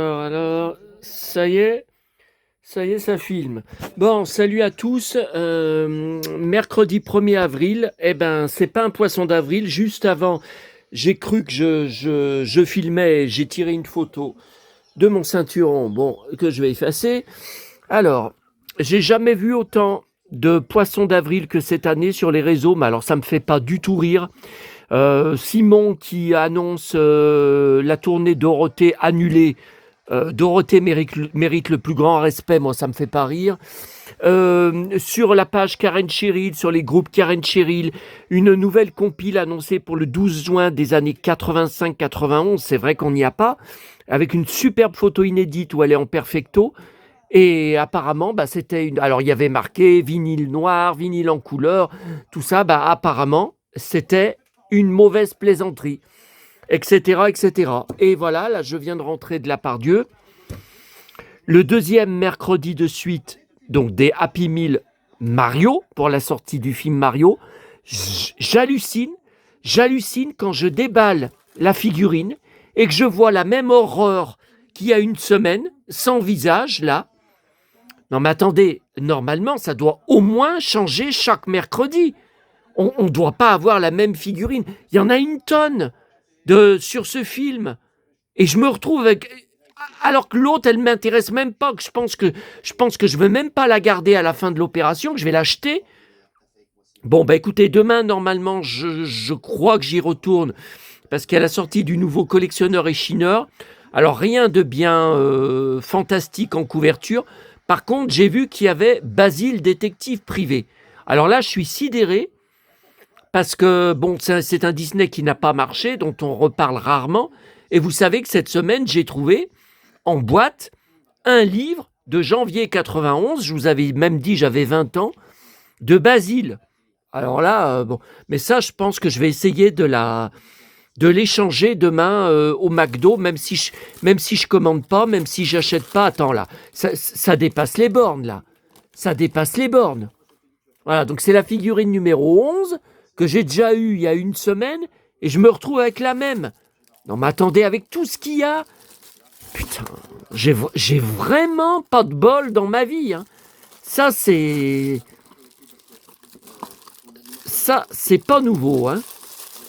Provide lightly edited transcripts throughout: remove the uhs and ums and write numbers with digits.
Alors, ça y est, ça filme. Bon, salut à tous. Mercredi 1er avril, eh ben, c'est pas un poisson d'avril. Juste avant, j'ai cru que je filmais, j'ai tiré une photo de mon ceinturon, bon, que je vais effacer. Alors, j'ai jamais vu autant de poissons d'avril que cette année sur les réseaux, mais alors ça me fait pas du tout rire. Simon qui annonce la tournée Dorothée annulée. Dorothée mérite le plus grand respect, moi ça me fait pas rire. Sur la page Karen Cheryl, sur les groupes Karen Cheryl, une nouvelle compile annoncée pour le 12 juin des années 85-91, c'est vrai qu'on n'y a pas, avec une superbe photo inédite où elle est en perfecto. Et apparemment, bah, c'était une. Alors, il y avait marqué vinyle noir, vinyle en couleur, tout ça. Bah, apparemment, c'était une mauvaise plaisanterie, etc., etc. Et voilà, là, je viens de rentrer de la part Dieu. Le deuxième mercredi de suite, donc des Happy Meal Mario, pour la sortie du film Mario. J'hallucine quand je déballe la figurine et que je vois la même horreur qu'il y a une semaine, sans visage, là. Non mais attendez, normalement, ça doit au moins changer chaque mercredi. On ne doit pas avoir la même figurine. Il y en a une tonne sur ce film. Et je me retrouve avec... Alors que l'autre, elle ne m'intéresse même pas. Que je pense que je ne veux même pas la garder à la fin de l'opération, que je vais l'acheter. Bon, bah écoutez, demain, normalement, je crois que j'y retourne. Parce qu'à la sortie du nouveau collectionneur et chineur, alors rien de bien fantastique en couverture. Par contre, j'ai vu qu'il y avait Basile, détective privé. Alors là, je suis sidéré parce que bon, c'est un Disney qui n'a pas marché, dont on reparle rarement. Et vous savez que cette semaine, j'ai trouvé en boîte un livre de janvier 91. Je vous avais même dit, j'avais 20 ans, de Basile. Alors là, bon, mais ça, je pense que je vais essayer de l'échanger demain au McDo, même si je commande pas, même si j'achète pas. Attends là, ça dépasse les bornes là. Ça dépasse les bornes. Voilà, donc c'est la figurine numéro 11 que j'ai déjà eue il y a une semaine et je me retrouve avec la même. Non mais attendez, avec tout ce qu'il y a, putain, j'ai vraiment pas de bol dans ma vie. Hein. Ça c'est pas nouveau. Hein.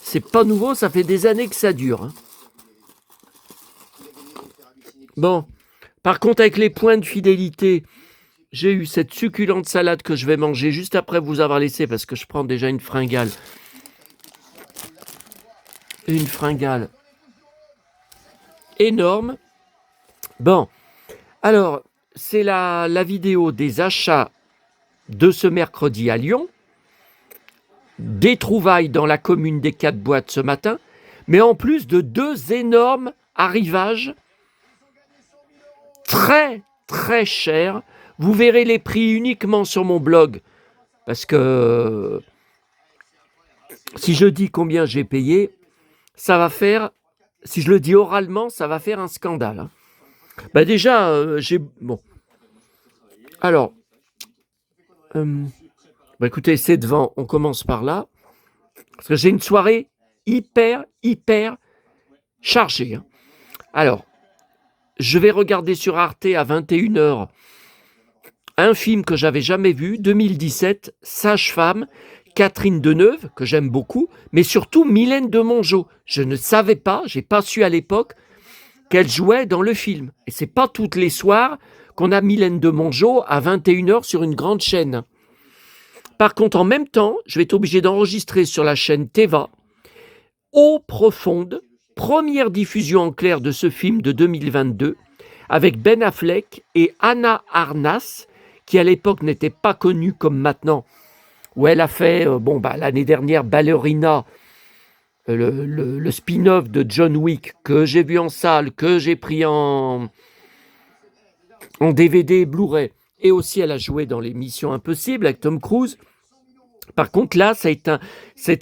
C'est pas nouveau, ça fait des années que ça dure. Hein. Bon, par contre, avec les points de fidélité, j'ai eu cette succulente salade que je vais manger juste après vous avoir laissé parce que je prends déjà une fringale. Une fringale énorme. Bon, alors, c'est la vidéo des achats de ce mercredi à Lyon, des trouvailles dans la commune des 4 boîtes ce matin, mais en plus de 2 énormes arrivages très très chers. Vous verrez les prix uniquement sur mon blog, parce que si je dis combien j'ai payé, ça va faire, si je le dis oralement, ça va faire un scandale. Hein. Bah déjà, j'ai... Bon. Alors, bah écoutez, c'est devant, on commence par là, parce que j'ai une soirée hyper chargée. Hein. Alors, je vais regarder sur Arte à 21h un film que j'avais jamais vu, 2017, Sage-femme, Catherine Deneuve, que j'aime beaucoup, mais surtout Mylène de Mongeau. Je ne savais pas, j'ai pas su à l'époque qu'elle jouait dans le film. Et c'est pas toutes les soirs qu'on a Mylène de Mongeau à 21h sur une grande chaîne. Par contre, en même temps, je vais être obligé d'enregistrer sur la chaîne Teva, Eau profonde, première diffusion en clair de ce film de 2022, avec Ben Affleck et Anna Arnas, qui à l'époque n'était pas connue comme maintenant, où elle a fait, l'année dernière, Ballerina, le spin-off de John Wick, que j'ai vu en salle, que j'ai pris en DVD et Blu-ray, et aussi elle a joué dans les Missions Impossibles avec Tom Cruise. Par contre, là, c'est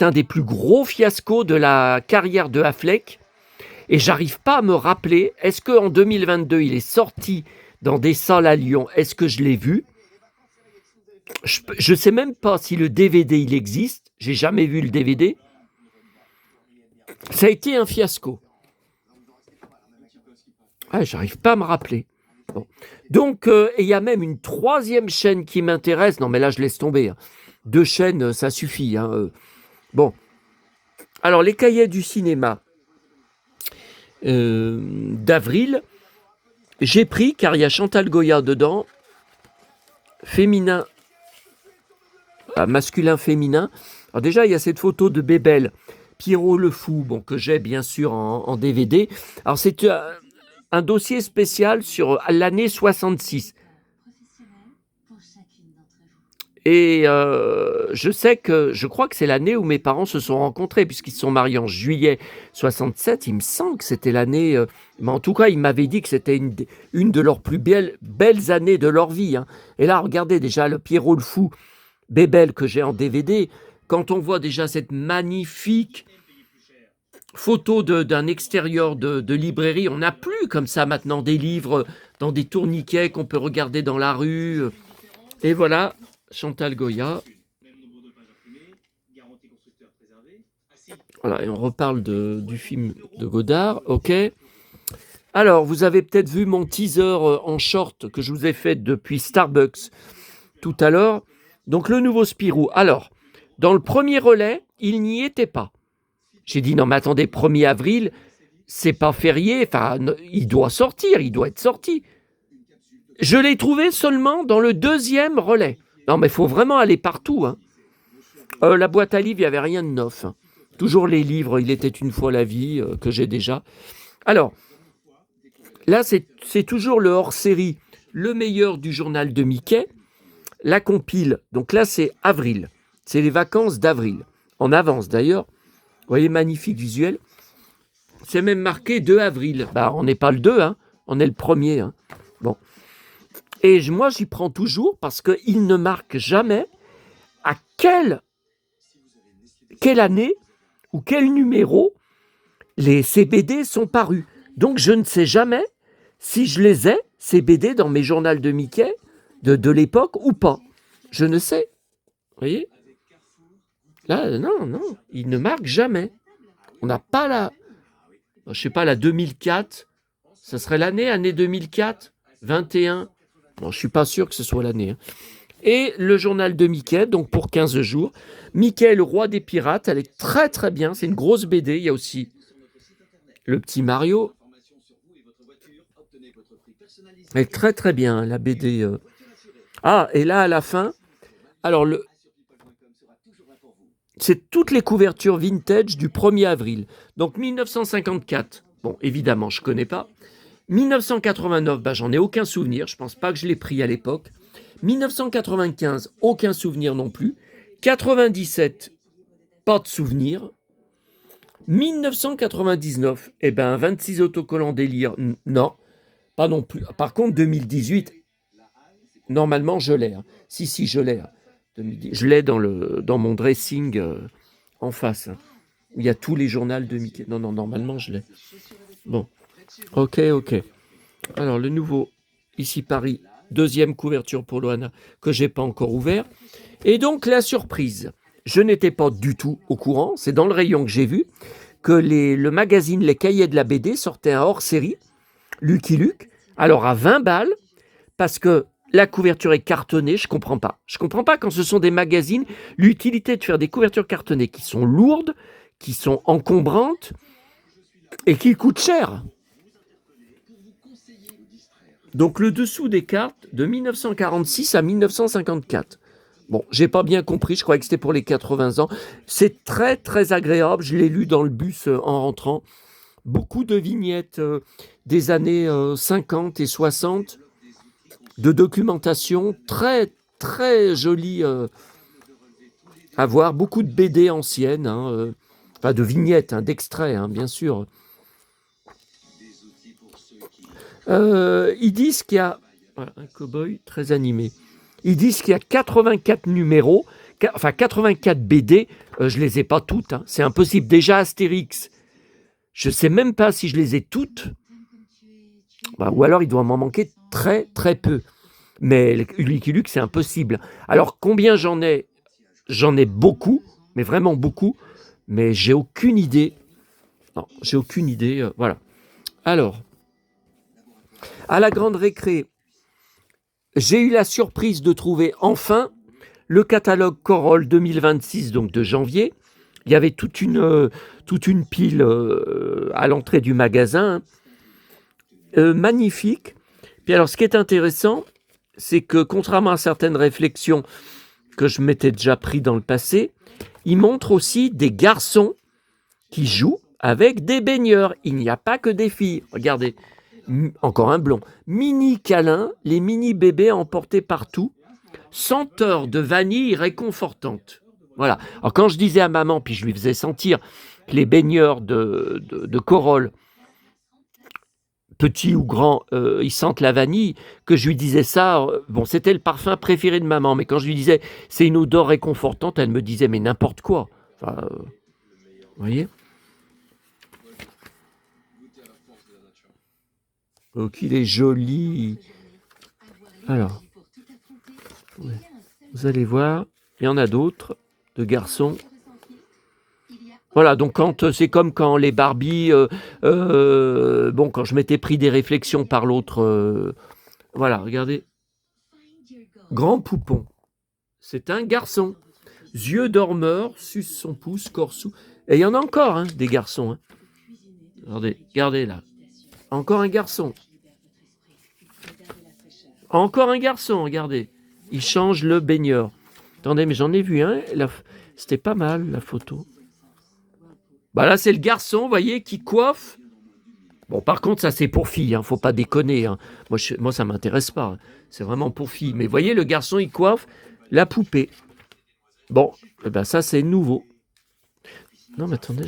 un des plus gros fiascos de la carrière de Affleck, et j'arrive pas à me rappeler, est-ce qu'en 2022, il est sorti dans des salles à Lyon? Est-ce que je l'ai vu? Je ne sais même pas si le DVD, il existe. J'ai jamais vu le DVD. Ça a été un fiasco. Ah, j'arrive pas à me rappeler. Bon. Donc, et il y a même une troisième chaîne qui m'intéresse. Non, mais là, je laisse tomber, hein. 2 chaînes, ça suffit, hein, Bon. Alors, les cahiers du cinéma d'avril, j'ai pris, car il y a Chantal Goya dedans, féminin, masculin, féminin. Alors déjà, il y a cette photo de Bébel, Pierrot le Fou, bon, que j'ai bien sûr en DVD. Alors, c'est un dossier spécial sur l'année 66. Et je crois que c'est l'année où mes parents se sont rencontrés, puisqu'ils se sont mariés en juillet 67. Il me semble que c'était l'année, mais en tout cas, ils m'avaient dit que c'était une de leurs plus belles années de leur vie, hein. Et là, regardez déjà le Pierrot le Fou, Bébel, que j'ai en DVD. Quand on voit déjà cette magnifique photo d'un extérieur de librairie, on n'a plus comme ça maintenant des livres dans des tourniquets qu'on peut regarder dans la rue. Et voilà, Chantal Goya. Voilà, et on reparle du film de Godard, ok. Alors, vous avez peut-être vu mon teaser en short que je vous ai fait depuis Starbucks tout à l'heure. Donc, le nouveau Spirou. Alors, dans le premier relais, il n'y était pas. J'ai dit, non mais attendez, 1er avril, c'est pas férié, enfin, il doit sortir, il doit être sorti. Je l'ai trouvé seulement dans le 2e relais. Non mais il faut vraiment aller partout, hein. La boîte à livres, il n'y avait rien de neuf, hein. Toujours les livres, il était une fois la vie, que j'ai déjà. Alors, là, c'est toujours le hors-série, le meilleur du journal de Mickey, la compile. Donc là, c'est avril. C'est les vacances d'avril. En avance d'ailleurs. Vous voyez, magnifique visuel. C'est même marqué 2 avril. Bah, on n'est pas le 2, hein. On est le 1er, hein. Bon. Et moi, j'y prends toujours parce qu'il ne marque jamais à quelle année ou quel numéro ces BD sont parus. Donc, je ne sais jamais si je les ai, ces BD, dans mes journaux de Mickey de l'époque ou pas. Je ne sais. Vous voyez ? Là, non, il ne marque jamais. On n'a pas je sais pas, la 2004. Ça serait année 2004, 21. Bon, je suis pas sûr que ce soit l'année, hein. Et le journal de Mickey, donc pour 15 jours. Mickey, le roi des pirates, elle est très très bien. C'est une grosse BD. Il y a aussi le petit Mario. Elle est très très bien, la BD. Ah, et là, à la fin, alors c'est toutes les couvertures vintage du 1er avril. Donc 1954, bon, évidemment, je ne connais pas. 1989, j'en ai aucun souvenir. Je ne pense pas que je l'ai pris à l'époque. 1995, aucun souvenir non plus. 97, pas de souvenir. 1999, 26 autocollants délire, non, pas non plus. Par contre, 2018, normalement, je l'ai, hein. Si, je l'ai, hein. Je l'ai dans mon dressing en face, hein, où il y a tous les journaux de Mickey. Non, normalement, je l'ai. Bon, ok. Alors, le nouveau, ici Paris, 2e couverture pour Loana, que j'ai pas encore ouvert. Et donc, la surprise, je n'étais pas du tout au courant, c'est dans le rayon que j'ai vu, que le magazine Les Cahiers de la BD sortait un hors-série, Lucky Luke, alors à 20 balles, parce que la couverture est cartonnée, je comprends pas. Je comprends pas quand ce sont des magazines, l'utilité de faire des couvertures cartonnées qui sont lourdes, qui sont encombrantes et qui coûtent cher. Donc le dessous des cartes de 1946 à 1954. Bon, j'ai pas bien compris, je croyais que c'était pour les 80 ans. C'est très très agréable, je l'ai lu dans le bus en rentrant. Beaucoup de vignettes des années 50 et 60, de documentation, très très jolie à voir. Beaucoup de BD anciennes, hein, enfin de vignettes, hein, d'extraits, hein, bien sûr. Ils disent qu'il y a un cow-boy très animé. Ils disent qu'il y a 84 numéros, enfin 84 BD. Je les ai pas toutes, hein. C'est impossible. Déjà Astérix, je sais même pas si je les ai toutes. Ou alors il doit m'en manquer très très peu. Mais Lucky Luke, c'est impossible. Alors combien j'en ai? J'en ai beaucoup, mais vraiment beaucoup. Mais j'ai aucune idée. Non, j'ai aucune idée. Voilà. Alors. À la grande récré, j'ai eu la surprise de trouver enfin le catalogue Corolle 2026, donc de janvier. Il y avait toute une pile à l'entrée du magasin, magnifique. Puis alors, ce qui est intéressant, c'est que contrairement à certaines réflexions que je m'étais déjà pris dans le passé, il montre aussi des garçons qui jouent avec des baigneurs. Il n'y a pas que des filles. Regardez, encore un blond. Mini câlin, les mini bébés emportés partout. Senteur de vanille réconfortante. Voilà. Alors quand je disais à maman, puis je lui faisais sentir que les baigneurs de Corolle, petits ou grands, ils sentent la vanille, que je lui disais ça, bon, c'était le parfum préféré de maman, mais quand je lui disais c'est une odeur réconfortante, elle me disait mais n'importe quoi. Enfin, vous voyez. Oh, qu'il est joli. Alors, ouais. Vous allez voir, il y en a d'autres, de garçons. Voilà, donc c'est comme quand les Barbies, bon, quand je m'étais pris des réflexions par l'autre, voilà, regardez. Grand poupon, c'est un garçon. Yeux dormeur, suce son pouce, corps sous. Et il y en a encore, hein, des garçons. Hein. Regardez là. Encore un garçon. Encore un garçon, regardez. Il change le baigneur. Attendez, mais j'en ai vu un. C'était pas mal, la photo. Bah là, c'est le garçon, vous voyez, qui coiffe. Bon, par contre, ça, c'est pour filles. Faut pas déconner. Hein. Moi, ça m'intéresse pas. C'est vraiment pour filles. Mais vous voyez, le garçon, il coiffe la poupée. Bon, eh ben ça, c'est nouveau. Non, mais attendez,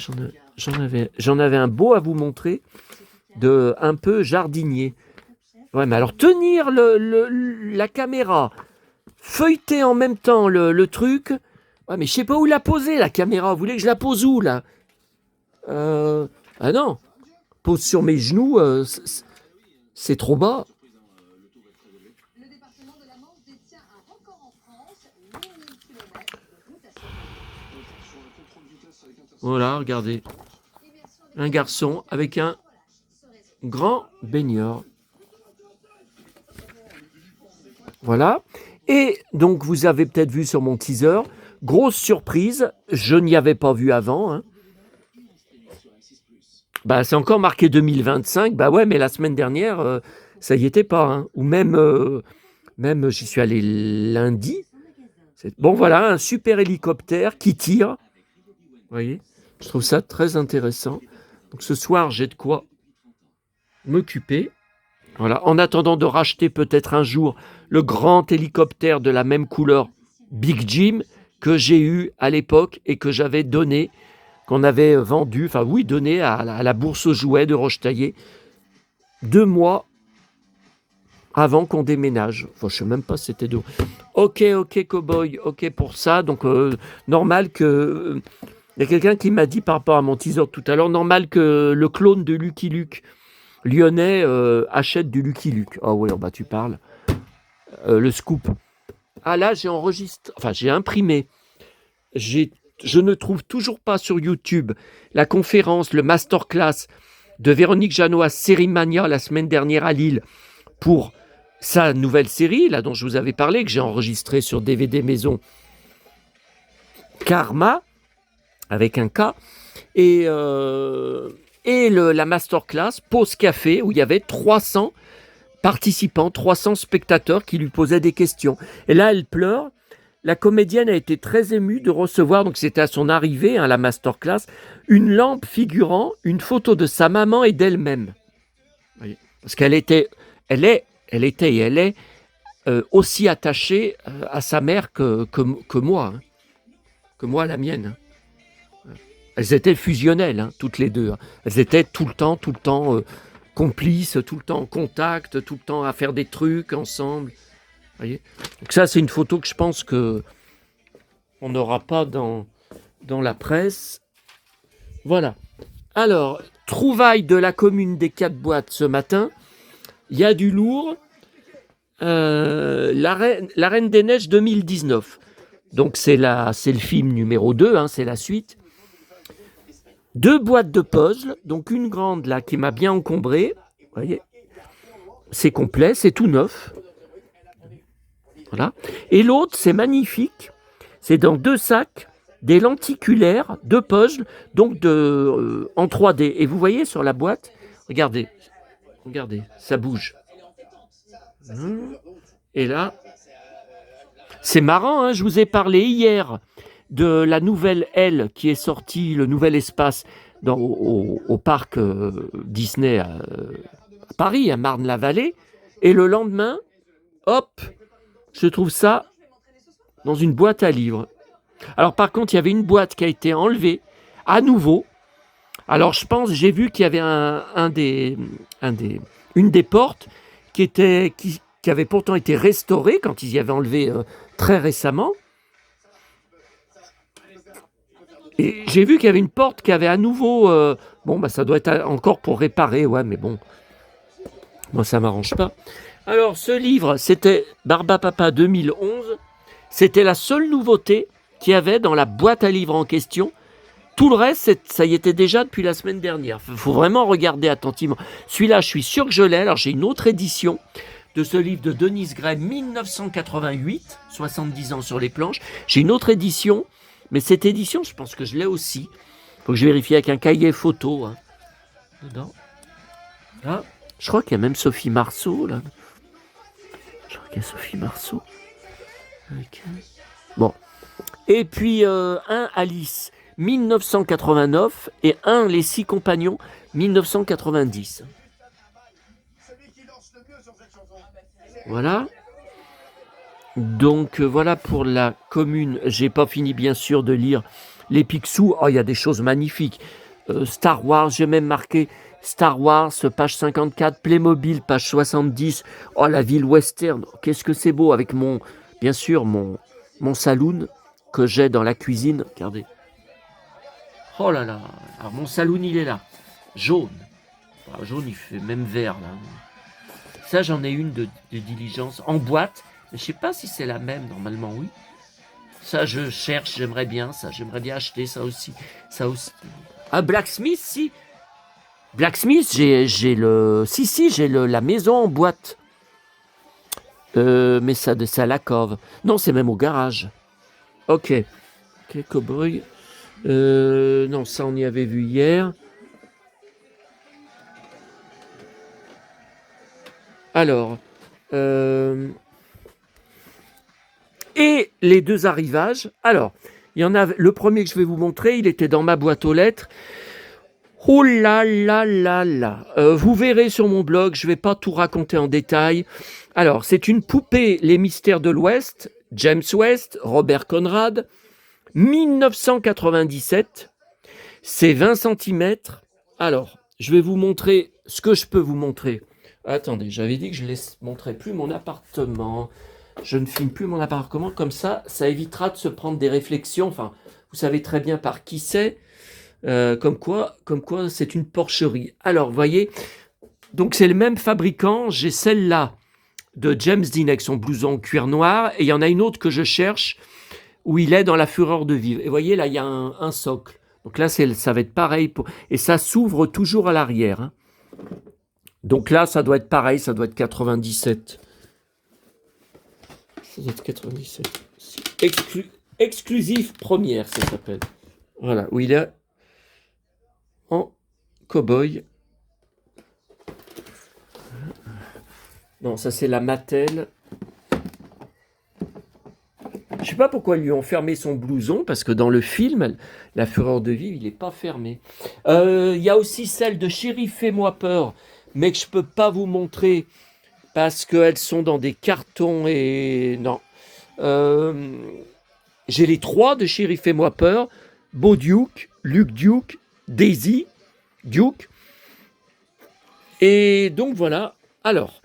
j'en avais un beau à vous montrer, un peu jardinier. Ouais, mais alors tenir la caméra, feuilleter en même temps le truc. Ouais, mais je sais pas où la poser, la caméra. Vous voulez que je la pose où, là? Ah non. Pose sur mes genoux, c'est trop bas. Voilà, regardez. Un garçon avec un grand baigneur. Voilà. Et donc, vous avez peut-être vu sur mon teaser, grosse surprise, je n'y avais pas vu avant. Hein. Bah, c'est encore marqué 2025. Bah ouais, mais la semaine dernière, ça y était pas. Hein. Ou même j'y suis allé lundi. Bon, voilà, un super hélicoptère qui tire. Vous voyez, je trouve ça très intéressant. Donc ce soir, j'ai de quoi m'occuper. Voilà, en attendant de racheter peut-être un jour le grand hélicoptère de la même couleur Big Jim que j'ai eu à l'époque et que j'avais donné, qu'on avait vendu, enfin oui, donné à la bourse aux jouets de Rochetaillé 2 mois avant qu'on déménage. Enfin, je ne sais même pas si c'était d'où. Ok, cowboy, ok pour ça. Donc, normal que... Il y a quelqu'un qui m'a dit par rapport à mon teaser tout à l'heure, normal que le clone de Lucky Luke lyonnais achète du Lucky Luke. Ah oui, bah tu parles. Le scoop. Ah là, j'ai imprimé. Je ne trouve toujours pas sur YouTube la conférence, le masterclass de Véronique Jeannot à Sérimania la semaine dernière à Lille pour sa nouvelle série, là dont je vous avais parlé, que j'ai enregistré sur DVD maison, Karma, avec un K, et la masterclass Pause Café, où il y avait 300 participants, 300 spectateurs qui lui posaient des questions. Et là, elle pleure. La comédienne a été très émue de recevoir, donc c'était à son arrivée, la masterclass, une lampe figurant une photo de sa maman et d'elle-même. Parce qu'elle était, elle est aussi attachée à sa mère que moi, hein. Que moi, la mienne. Elles étaient fusionnelles, toutes les deux. Elles étaient tout le temps complices, tout le temps en contact, tout le temps à faire des trucs ensemble. Voyez. Donc ça, c'est une photo que je pense que on n'aura pas dans la presse. Voilà. Alors, trouvaille de la commune des 4 boîtes ce matin. Il y a du lourd. La Reine des Neiges 2019. Donc c'est le film numéro 2, c'est la suite. 2 boîtes de puzzles, donc une grande là qui m'a bien encombré. Voyez. c'est complet, c'est tout neuf. Voilà. Et l'autre, c'est magnifique. C'est dans 2 sacs, des lenticulaires, 2 puzzles, donc en 3D. Et vous voyez sur la boîte, regardez, ça bouge. Et là, c'est marrant, hein, je vous ai parlé hier de la nouvelle aile qui est sortie, le nouvel espace au parc Disney à Paris, à Marne-la-Vallée. Et le lendemain, hop, je trouve ça dans une boîte à livres. Alors par contre, il y avait une boîte qui a été enlevée à nouveau. Alors je pense, j'ai vu qu'il y avait une des portes qui avait pourtant été restaurée quand ils y avaient enlevé très récemment. Et j'ai vu qu'il y avait une porte qui avait à nouveau... ça doit être encore pour réparer, ouais, mais bon, moi ça m'arrange pas. Alors ce livre, c'était Barbapapa 2011. C'était la seule nouveauté qu'il y avait dans la boîte à livres en question. Tout le reste, ça y était déjà depuis la semaine dernière. Il faut vraiment regarder attentivement. Celui-là, je suis sûr que je l'ai. Alors, j'ai une autre édition de ce livre de Denise Gray, 1988, 70 ans sur les planches. J'ai une autre édition, mais cette édition, je pense que je l'ai aussi. Il faut que je vérifie avec un cahier photo. Hein. Dedans. Là, je crois qu'il y a même Sophie Marceau, là. Je crois qu'il y a Sophie Marceau. Okay. Bon. Et puis, un Alice, 1989, et un Les 6 compagnons, 1990. Voilà. Donc, voilà pour la commune. J'ai pas fini, bien sûr, de lire les Picsou. Oh, il y a des choses magnifiques. Star Wars, j'ai même marqué Star Wars, page 54, Playmobil, page 70. Oh, la ville western. Qu'est-ce que c'est beau avec bien sûr, mon saloon que j'ai dans la cuisine. Regardez. Oh là là. Alors, mon saloon, il est là. Jaune. Alors, jaune, il fait même vert, là. Ça, j'en ai une de diligence en boîte. Mais je sais pas si c'est la même, normalement, oui. Ça, je cherche, j'aimerais bien ça. J'aimerais bien acheter ça aussi. Ça aussi. Ah, Blacksmith, si. Blacksmith, j'ai la maison en boîte. Mais ça à la cove. Non, c'est même au garage. Ok, Cowboy. Non, ça, on y avait vu hier. Alors, et les 2 arrivages. Alors, il y en a. Le premier que je vais vous montrer, il était dans ma boîte aux lettres. Oh là là là là. Vous verrez sur mon blog, je ne vais pas tout raconter en détail. Alors, c'est une poupée Les Mystères de l'Ouest, James West, Robert Conrad, 1997. C'est 20 cm. Alors, je vais vous montrer ce que je peux vous montrer. Attendez, j'avais dit que je ne montrais plus mon appartement. Je ne filme plus mon appartement. Comme ça évitera de se prendre des réflexions. Enfin, vous savez très bien par qui c'est. Comme quoi, c'est une porcherie. Alors, vous voyez, donc c'est le même fabricant. J'ai celle-là de James Dean avec son blouson en cuir noir. Et il y en a une autre que je cherche où il est dans La Fureur de vivre. Et vous voyez, là, il y a un socle. Donc là, ça va être pareil. Et ça s'ouvre toujours à l'arrière. Hein. Donc là, ça doit être pareil. Ça doit être 97. Ça doit être 97. Exclusif première, ça s'appelle. Voilà, où il est en cow-boy. Non, ça c'est la Mattel. Je sais pas pourquoi ils lui ont fermé son blouson, parce que dans le film, La Fureur de vivre, il n'est pas fermé. Il y a aussi celle de Chérie, fais-moi peur, mais que je peux pas vous montrer, parce qu'elles sont dans des cartons et... Non. J'ai les 3 de Chérie, fais-moi peur. Beau Duke, Luke Duke, Daisy Duke. Et donc voilà. Alors,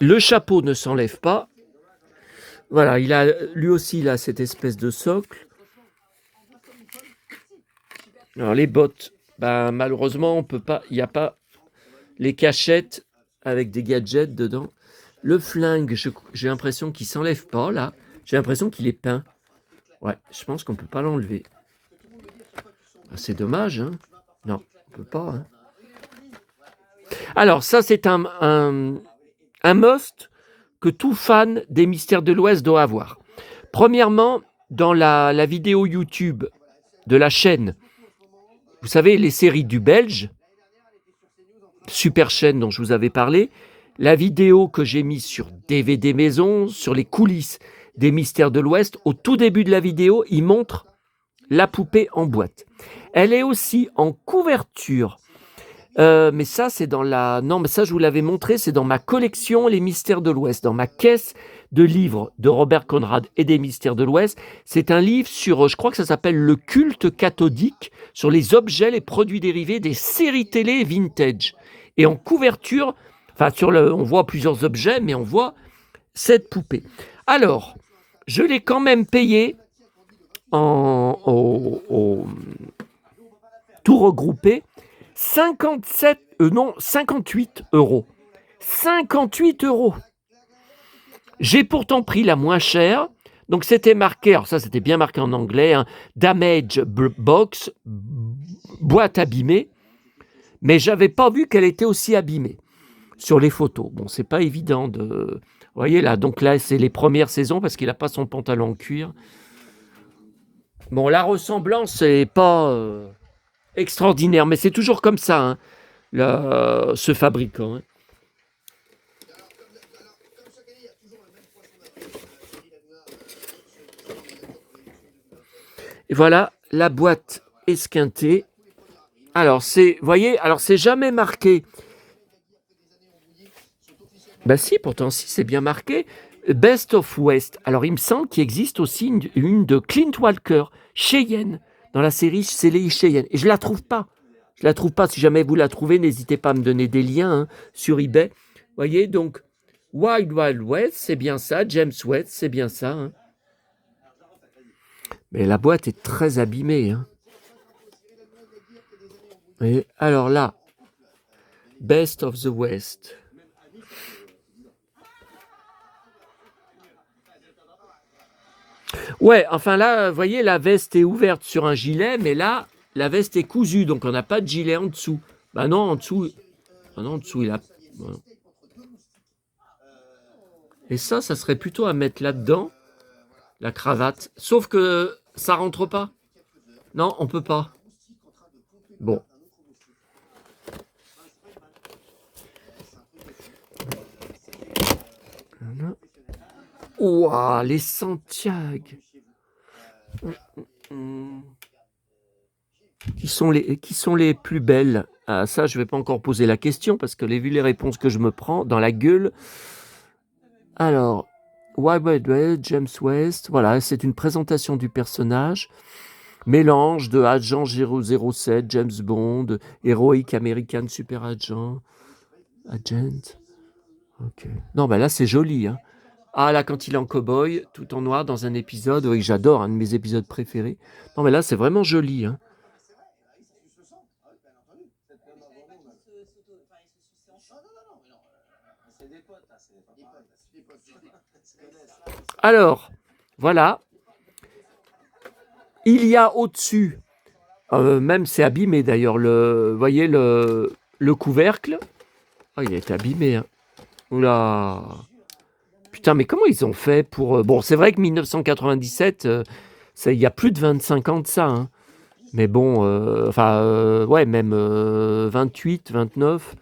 le chapeau ne s'enlève pas. Voilà, lui aussi, il a cette espèce de socle. Alors, les bottes, malheureusement, on peut pas. Il n'y a pas les cachettes avec des gadgets dedans. Le flingue, j'ai l'impression qu'il ne s'enlève pas, là. J'ai l'impression qu'il est peint. Ouais, je pense qu'on ne peut pas l'enlever. C'est dommage, hein. Non, on ne peut pas, hein. Alors ça, c'est un must que tout fan des Mystères de l'Ouest doit avoir. Premièrement, dans la vidéo YouTube de la chaîne, vous savez, les séries du Belge, super chaîne dont je vous avais parlé, la vidéo que j'ai mise sur DVD Maison, sur les coulisses des Mystères de l'Ouest, au tout début de la vidéo, il montre la poupée en boîte. Elle est aussi en couverture. Mais ça, c'est dans la... Non, mais ça, je vous l'avais montré, c'est dans ma collection Les Mystères de l'Ouest, dans ma caisse de livres de Robert Conrad et des Mystères de l'Ouest. C'est un livre sur, je crois que ça s'appelle Le culte cathodique, sur les objets, les produits dérivés des séries télé vintage. Et en couverture, enfin, on voit plusieurs objets, mais on voit cette poupée. Alors, je l'ai quand même payé tout regroupé, 58 euros. 58 euros. J'ai pourtant pris la moins chère. Donc c'était marqué, alors ça c'était bien marqué en anglais, hein, Damage Box, boîte abîmée. Mais j'avais pas vu qu'elle était aussi abîmée sur les photos. Bon, c'est pas évident de... Vous voyez là, donc là c'est les premières saisons parce qu'il n'a pas son pantalon en cuir. Bon, la ressemblance n'est pas extraordinaire, mais c'est toujours comme ça, hein, ce fabricant. Hein. Et voilà la boîte esquintée. Alors, vous voyez, alors c'est jamais marqué. Ben si, pourtant, si, c'est bien marqué. Best of West. Alors, il me semble qu'il existe aussi une de Clint Walker, Cheyenne, dans la série CLI Cheyenne. Et je la trouve pas. Je la trouve pas. Si jamais vous la trouvez, n'hésitez pas à me donner des liens hein, sur eBay. Vous voyez, donc, Wild Wild West, c'est bien ça. James West, c'est bien ça. Hein. Mais la boîte est très abîmée. Hein. Et alors là, Best of the West. Ouais, enfin là, vous voyez, la veste est ouverte sur un gilet, mais là, la veste est cousue, donc on n'a pas de gilet en dessous. Bah non, en dessous, en dessous, il a... Voilà. Et ça serait plutôt à mettre là-dedans, la cravate. Sauf que ça rentre pas. Non, on peut pas. Bon. Ouah, les Santiago. Qui sont les plus belles? Ah, ça, je ne vais pas encore poser la question parce que vu les réponses que je me prends dans la gueule. Alors, Wild Wild West, James West, voilà, c'est une présentation du personnage. Mélange de Agent 007, James Bond, Heroic American Super Agent. Ok. Non, ben là, c'est joli. Hein. Ah, là, quand il est en cow-boy, tout en noir, dans un épisode, oui, j'adore, un de mes épisodes préférés. Non, mais là, c'est vraiment joli. Hein. Alors, voilà. Il y a au-dessus, même c'est abîmé d'ailleurs, vous voyez le couvercle. Ah, il est abîmé. Hein. Oula. Putain, mais comment ils ont fait pour... Bon, c'est vrai que 1997, il y a plus de 25 ans de ça. Hein. Mais bon, ouais, même 28, 29,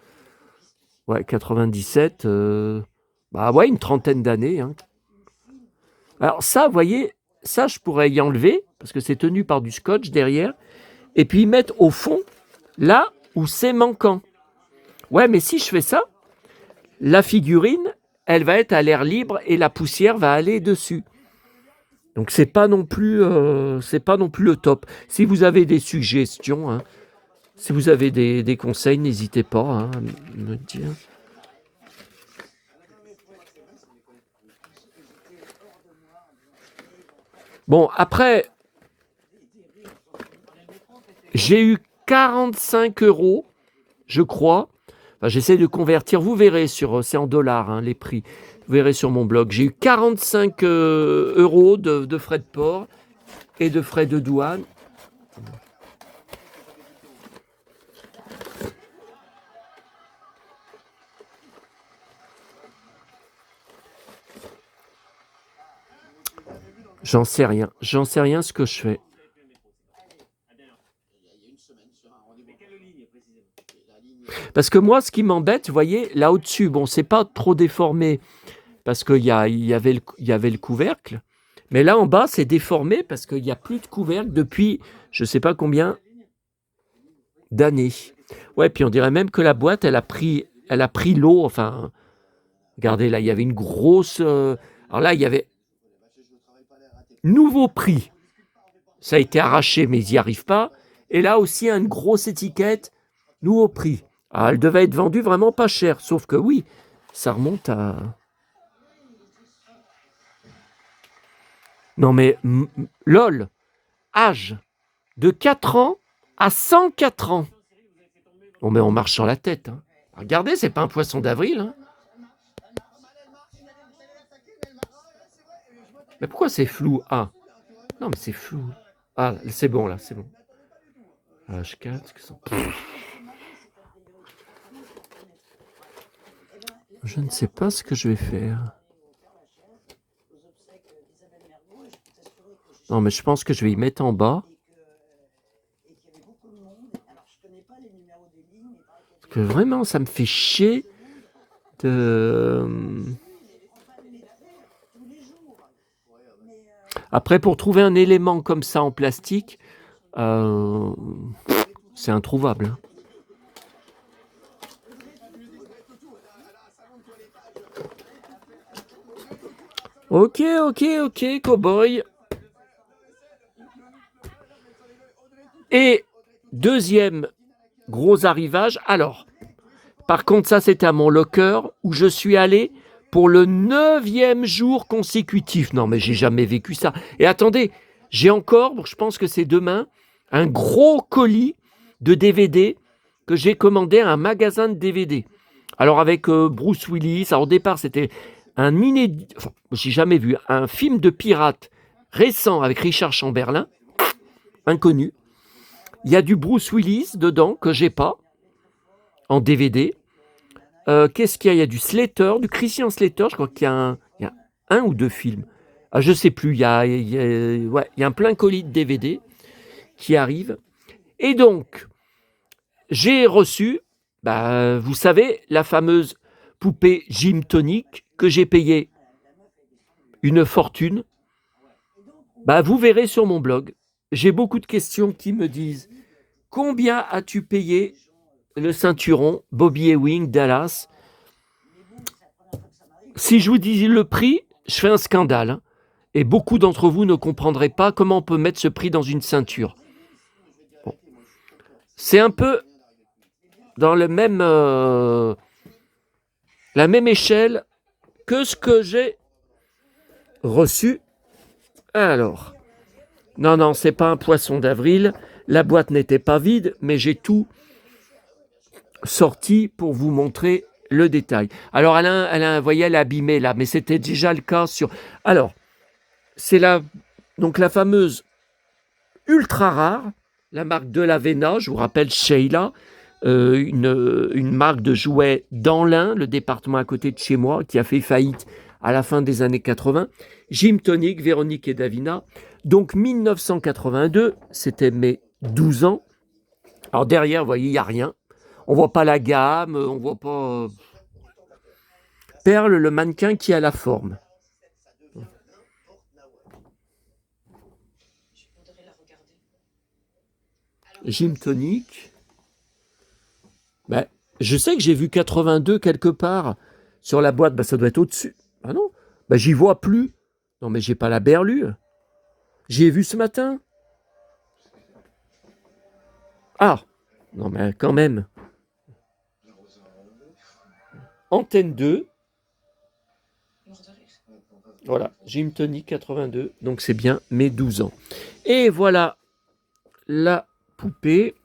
ouais, 97, bah ouais, une trentaine d'années. Hein. Alors ça, vous voyez, ça, je pourrais y enlever, parce que c'est tenu par du scotch derrière, et puis mettre au fond, là où c'est manquant. Ouais, mais si je fais ça, la figurine, elle va être à l'air libre et la poussière va aller dessus. Donc c'est pas non plus le top. Si vous avez des suggestions, hein, si vous avez des conseils, n'hésitez pas hein, à me dire. Bon, après, j'ai eu 45 euros, je crois. Enfin, j'essaie de convertir. Vous verrez c'est en dollars hein, les prix. Vous verrez sur mon blog. J'ai eu 45 euros de frais de port et de frais de douane. J'en sais rien. J'en sais rien ce que je fais. Parce que moi, ce qui m'embête, vous voyez, là au-dessus, bon, c'est pas trop déformé parce qu'il y avait le couvercle. Mais là en bas, c'est déformé parce qu'il n'y a plus de couvercle depuis je ne sais pas combien d'années. Ouais, puis on dirait même que la boîte, elle a pris l'eau. Enfin, regardez, là, il y avait une grosse... alors là, il y avait nouveau prix. Ça a été arraché, mais ils n'y arrivent pas. Et là aussi, une grosse étiquette, nouveau prix. Alors, elle devait être vendue vraiment pas cher. Sauf que oui, ça remonte à... Non mais, lol, âge de 4 ans à 104 ans. Bon, mais on marche sur la tête. Hein. Regardez, c'est pas un poisson d'avril. Hein. Mais pourquoi c'est flou? Ah, non, mais c'est flou. Ah, c'est bon, là, c'est bon. H4, je ne sais pas ce que je vais faire. Non, mais je pense que je vais y mettre en bas. Parce que vraiment, ça me fait chier de... Après, pour trouver un élément comme ça en plastique, c'est introuvable. Hein. Ok, cowboy. Et deuxième gros arrivage. Alors, par contre, ça, c'était à mon locker où je suis allé pour le 9e jour consécutif. Non, mais j'ai jamais vécu ça. Et attendez, j'ai encore, je pense que c'est demain, un gros colis de DVD que j'ai commandé à un magasin de DVD. Alors avec Bruce Willis, alors au départ c'était un inédit, enfin, j'ai jamais vu, un film de pirate récent avec Richard Chamberlain, inconnu. Il y a du Bruce Willis dedans que j'ai pas, en DVD. Qu'est-ce qu'il y a? Il y a du Slater, du Christian Slater, je crois qu'il y a un ou deux films. Ah, je sais plus, il y a un plein colis de DVD qui arrive. Et donc, j'ai reçu, vous savez, la fameuse poupée Gym Tonic que j'ai payée une fortune. Vous verrez sur mon blog. J'ai beaucoup de questions qui me disent combien as-tu payé le ceinturon Bobby Ewing Dallas? Si je vous dis le prix, je fais un scandale. Hein, et beaucoup d'entre vous ne comprendraient pas comment on peut mettre ce prix dans une ceinture. Bon. C'est un peu dans le même, la même échelle que ce que j'ai reçu. Alors, non, c'est pas un poisson d'avril. La boîte n'était pas vide, mais j'ai tout sorti pour vous montrer le détail. Alors, Alain, vous voyez, elle est abîmée là, mais c'était déjà le cas sur... Alors, c'est donc la fameuse ultra rare, la marque de l'Avena, je vous rappelle Sheila, une marque de jouets dans l'Ain, le département à côté de chez moi, qui a fait faillite à la fin des années 80. Gym Tonic, Véronique et Davina. Donc 1982, c'était mes 12 ans. Alors derrière, vous voyez, il n'y a rien. On ne voit pas la gamme, on ne voit pas... Perle, le mannequin qui a la forme. Gym Tonic. Je sais que j'ai vu 82 quelque part sur la boîte. Ça doit être au-dessus. Ah non, j'y vois plus. Non, mais j'ai pas la berlue. J'y ai vu ce matin. Ah, non, mais quand même. Antenne 2. Voilà, Gym Tonic 82. Donc c'est bien mes 12 ans. Et voilà la poupée.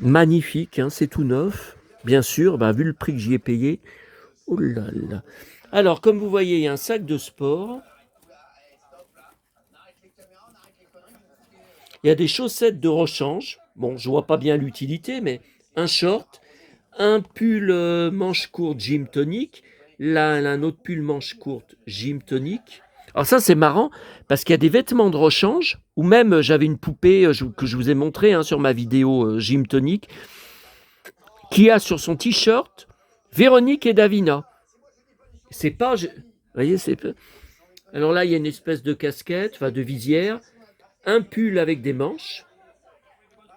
Magnifique, hein, c'est tout neuf. Bien sûr, vu le prix que j'y ai payé. Oh là là. Alors, comme vous voyez, il y a un sac de sport. Il y a des chaussettes de rechange. Bon, je vois pas bien l'utilité, mais un short, un pull manche courte gym tonic, là un autre pull manche courte gym tonic. Alors ça c'est marrant parce qu'il y a des vêtements de rechange, ou même j'avais une poupée que je vous ai montré sur ma vidéo gym tonic, qui a sur son t-shirt Véronique et Davina. C'est pas... Vous voyez, c'est... Alors là, il y a une espèce de casquette, enfin de visière, un pull avec des manches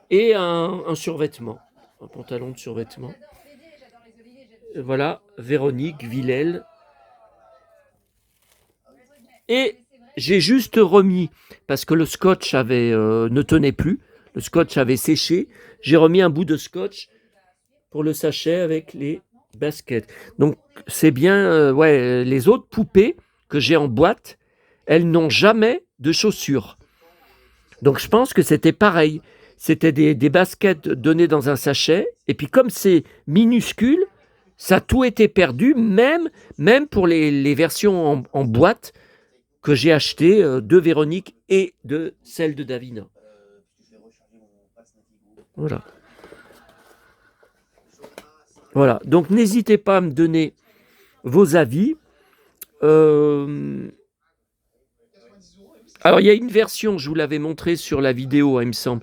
et un survêtement, un pantalon de survêtement. Voilà, Véronique, Villèle. Et j'ai juste remis, parce que le scotch ne tenait plus, le scotch avait séché, j'ai remis un bout de scotch pour le sachet avec les baskets. Donc c'est bien, les autres poupées que j'ai en boîte, elles n'ont jamais de chaussures. Donc je pense que c'était pareil. C'était des baskets données dans un sachet, et puis comme c'est minuscule, ça a tout été perdu, même pour les versions en boîte que j'ai achetées de Véronique et de celle de Davina. Voilà. Voilà, donc n'hésitez pas à me donner vos avis. Alors, il y a une version, je vous l'avais montré sur la vidéo, il me semble,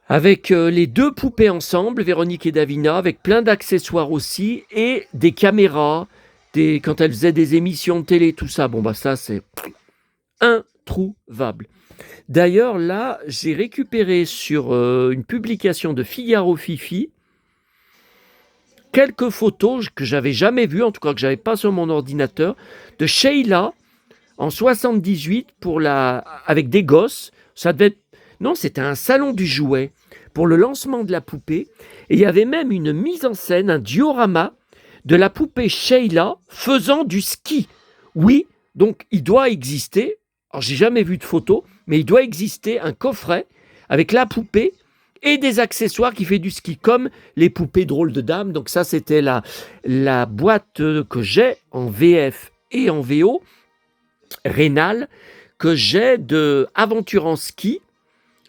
avec les deux poupées ensemble, Véronique et Davina, avec plein d'accessoires aussi, et des caméras, quand elles faisaient des émissions de télé, tout ça. Bon, bah ça, c'est introuvable. D'ailleurs, là, j'ai récupéré sur une publication de Figaro Fifi quelques photos que j'avais jamais vues, en tout cas que j'avais pas sur mon ordinateur, de Sheila en 78 avec des gosses. Ça devait être... Non, c'était un salon du jouet pour le lancement de la poupée. Et il y avait même une mise en scène, un diorama de la poupée Sheila faisant du ski. Oui, donc il doit exister, alors j'ai jamais vu de photo, mais il doit exister un coffret avec la poupée et des accessoires qui fait du ski, comme les poupées drôles de dames. Donc ça, c'était la boîte que j'ai en VF et en VO, Rénal, que j'ai de Aventure en ski,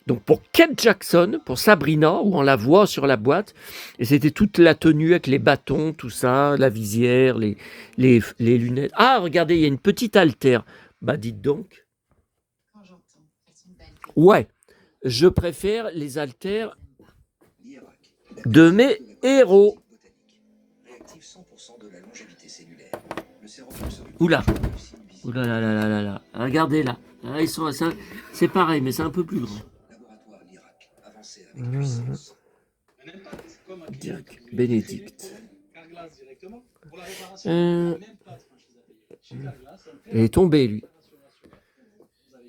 donc pour Kate Jackson, pour Sabrina, où on la voit sur la boîte, et c'était toute la tenue avec les bâtons, tout ça, la visière, les lunettes. Ah, regardez, il y a une petite haltère. Bah dites donc. Ouais, je préfère les haltères de mes héros. Oula, oula là là là là là. Regardez là. Là ils sont, c'est pareil, mais c'est un peu plus grand. Dirk Bénédicte. Il est tombé, lui.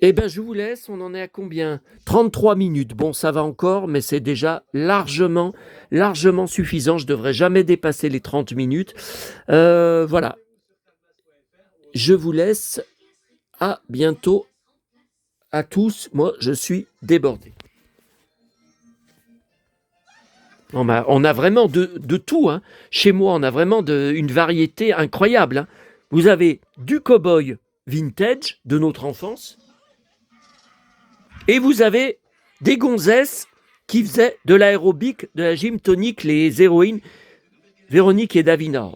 Eh bien, je vous laisse. On en est à combien? 33 minutes. Bon, ça va encore, mais c'est déjà largement suffisant. Je ne devrais jamais dépasser les 30 minutes. Voilà. Je vous laisse. À bientôt à tous. Moi, je suis débordé. On a vraiment de tout. Hein. Chez moi, on a vraiment une variété incroyable. Hein. Vous avez du cow-boy vintage de notre enfance. Et vous avez des gonzesses qui faisaient de l'aérobic, de la gym tonique, les héroïnes Véronique et Davina.